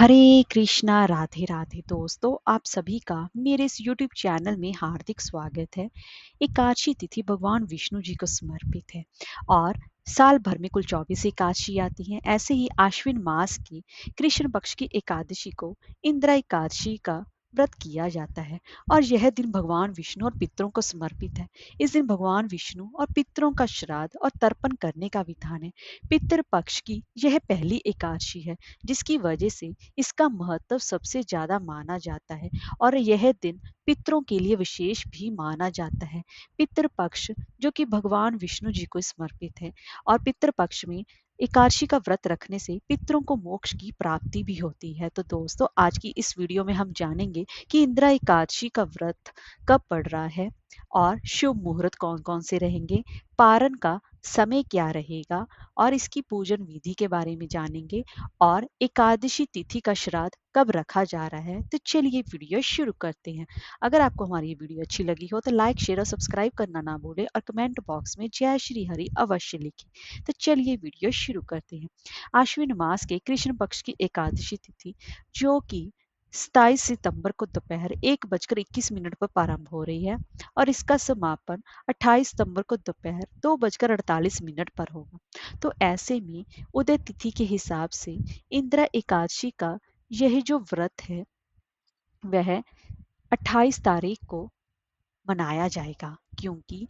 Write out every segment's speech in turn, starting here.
हरे कृष्णा राधे राधे दोस्तों, आप सभी का मेरे इस यूट्यूब चैनल में हार्दिक स्वागत है। एकादशी तिथि भगवान विष्णु जी को समर्पित है और साल भर में कुल 24 एकादशी आती हैं। ऐसे ही आश्विन मास की कृष्ण पक्ष की एकादशी को इंदिरा एकादशी का व्रत किया जाता है और यह दिन भगवान विष्णु और पितरों को समर्पित है। इस दिन भगवान विष्णु और पितरों का श्राद्ध और तर्पण करने का विधान है। पितृ पक्ष की यह पहली एकादशी है, जिसकी वजह से इसका महत्व सबसे ज्यादा माना जाता है और यह दिन पितरों के लिए विशेष भी माना जाता है। पितृपक्ष जो कि भगवान विष्णु जी को समर्पित है और पितृपक्ष में एकादशी का व्रत रखने से पितरों को मोक्ष की प्राप्ति भी होती है। तो दोस्तों, आज की इस वीडियो में हम जानेंगे कि इंदिरा एकादशी का व्रत कब पड़ रहा है और शुभ मुहूर्त कौन कौन से रहेंगे, पारण का समय क्या रहेगा और इसकी पूजन विधि के बारे में जानेंगे और एकादशी तिथि का श्राद्ध कब रखा जा रहा है। तो चलिए वीडियो शुरू करते हैं। अगर आपको हमारी ये वीडियो अच्छी लगी हो तो लाइक शेयर और सब्सक्राइब करना ना भूलें और कमेंट बॉक्स में जय श्री हरि अवश्य लिखें। तो चलिए वीडियो शुरू करते हैं। आश्विन मास के कृष्ण पक्ष की एकादशी तिथि जो कि 27 सितंबर को दोपहर 1:21 पर प्रारंभ हो रही है और इसका समापन 28 सितंबर को दोपहर 2:48 पर होगा। तो ऐसे में उदय तिथि के हिसाब से इंदिरा एकादशी का यह जो व्रत है वह 28 तारीख को मनाया जाएगा, क्योंकि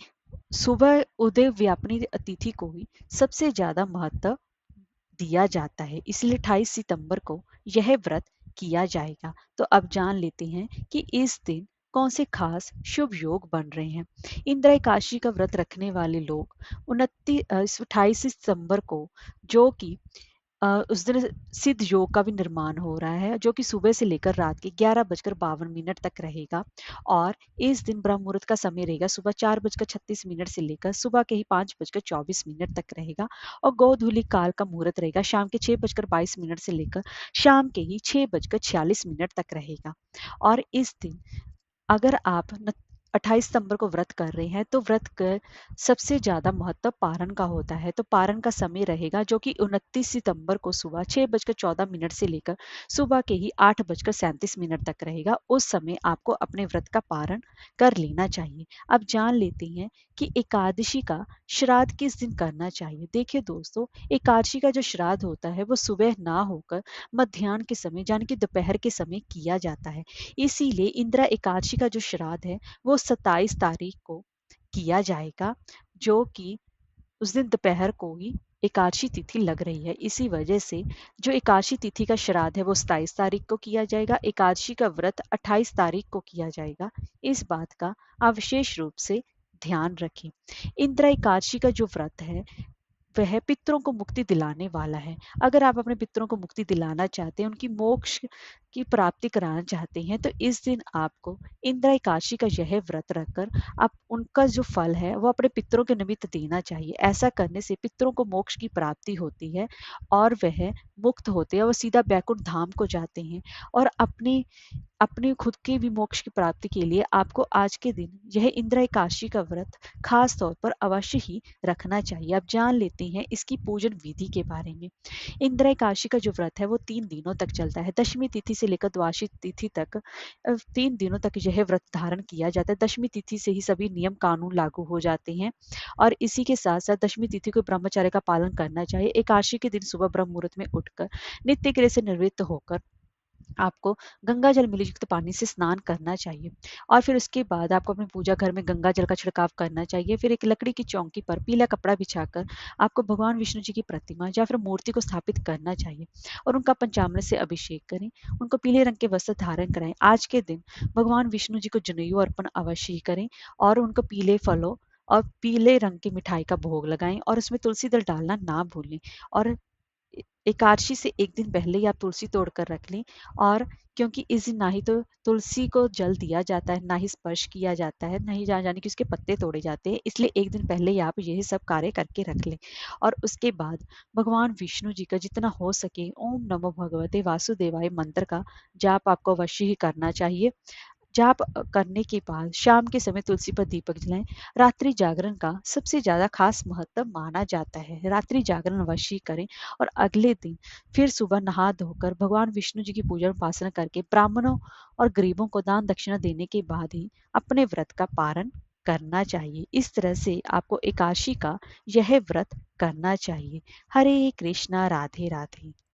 सुबह उदय व्यापनी तिथि को ही सबसे ज्यादा महत्व दिया जाता है, इसलिए 28 सितंबर को यह व्रत किया जाएगा। तो अब जान लेते हैं कि इस दिन कौन से खास शुभ योग बन रहे हैं। इंदिरा एकादशी का व्रत रखने वाले लोग 28 सितंबर को जो कि उस दिन सिद्ध योग का भी निर्माण हो रहा है, जो कि सुबह से लेकर रात के 11:52 तक रहेगा और इस दिन ब्रह्म मुहूर्त का समय रहेगा सुबह 4:36 से लेकर सुबह के ही 5:24 तक रहेगा और गोधूलि काल का मुहूर्त रहेगा शाम के 6:22 से लेकर शाम के ही 6:46 तक रहेगा। और इस दिन अगर आप 28 सितंबर को व्रत कर रहे हैं तो व्रत का सबसे ज्यादा महत्व पारण का होता है। तो पारण का समय रहेगा जो कि 29 सितंबर को सुबह 6:14 से लेकर सुबह के ही 8:37 तक रहेगा। उस समय आपको अपने व्रत का पारण कर लेना चाहिए। अब जान लेते हैं कि एकादशी का श्राद्ध किस दिन करना चाहिए। देखिए दोस्तों, एकादशी का जो श्राद्ध होता है वो सुबह ना होकर मध्याह्न के समय यानी कि दोपहर के समय किया जाता है। इसीलिए इंदिरा एकादशी का जो श्राद्ध है वो 27 तारीख को किया जाएगा, जो कि उस दिन दोपहर को ही एकादशी तिथि लग रही है। इसी वजह से जो एकादशी तिथि का श्राद्ध है वो 27 तारीख को किया जाएगा, एकादशी का व्रत 28 तारीख को किया जाएगा। इस बात का आप विशेष रूप से ध्यान रखें। इंदिरा एकादशी का जो व्रत है वह पितरों को मुक्ति दिलाने वाला है। अगर आप अपने पितरों को मुक्ति दिलाना चाहते हैं, उनकी मोक्ष की प्राप्ति कराना चाहते हैं, तो इस दिन आपको इंदिरा एकादशी का यह व्रत रखकर आप उनका जो फल है वो अपने पितरों के निमित्त देना चाहिए। ऐसा करने से पितरों को मोक्ष की प्राप्ति होती है और वह मुक्त होते हैं, वो सीधा बैकुंठ धाम को जाते हैं। और अपने अपने खुद के भी मोक्ष की प्राप्ति के लिए आपको आज के दिन यह इंदिरा एकादशी का व्रत खास तौर पर अवश्य ही रखना चाहिए। अब जान लेते हैं इसकी पूजन विधि के बारे में। इंदिरा एकादशी का जो व्रत है वो 3 दिनों तक चलता है। दशमी तिथि से लेकर द्वादशी तिथि तक 3 दिनों तक यह व्रत धारण किया जाता है। दशमी तिथि से ही सभी नियम कानून लागू हो जाते हैं और इसी के साथ साथ दशमी तिथि को ब्रह्मचर्य का पालन करना चाहिए। एकादशी के दिन सुबह ब्रह्म मुहूर्त में उठकर नित्य क्रिया से निवृत्त होकर आपको गंगा जल मिलित पानी से स्नान करना चाहिए और फिर उसके बाद आपको अपने पूजा घर में गंगा जल का छिड़काव करना चाहिए। फिर एक लकड़ी की चौकी पर पीला कपड़ा बिछाकर आपको भगवान विष्णु जी की प्रतिमा या फिर मूर्ति को स्थापित करना चाहिए और उनका पंचामृत से अभिषेक करें। उनको पीले रंग के वस्त्र धारण कराएं। आज के दिन भगवान विष्णु जी को जनेऊ अर्पण अवश्य ही करें और उनको पीले फलों और पीले रंग की मिठाई का भोग लगाएं और उसमें तुलसी दल डालना ना भूलें। और एकादशी से एक दिन पहले ही आप तुलसी तोड़ कर रख लें। और क्योंकि इस दिन ना ही तो तुलसी को जल दिया जाता है, ना ही स्पर्श किया जाता है, ना ही जान जाने कि उसके पत्ते तोड़े जाते हैं, इसलिए एक दिन पहले ही आप यही सब कार्य करके रख लें। और उसके बाद भगवान विष्णु जी का जितना हो सके ओम नमो भगवते वासुदेवाय मंत्र का जाप आपको अवश्य ही करना चाहिए। जाप करने के बाद शाम के समय तुलसी पर दीपक जलाएं। रात्रि जागरण का सबसे ज्यादा खास महत्व माना जाता है। रात्रि जागरण अवश्य करें और अगले दिन फिर सुबह नहा धोकर भगवान विष्णु जी की पूजा उपासना करके ब्राह्मणों और गरीबों को दान दक्षिणा देने के बाद ही अपने व्रत का पारण करना चाहिए। इस तरह से आपको एकादशी का यह व्रत करना चाहिए। हरे कृष्णा, राधे राधे।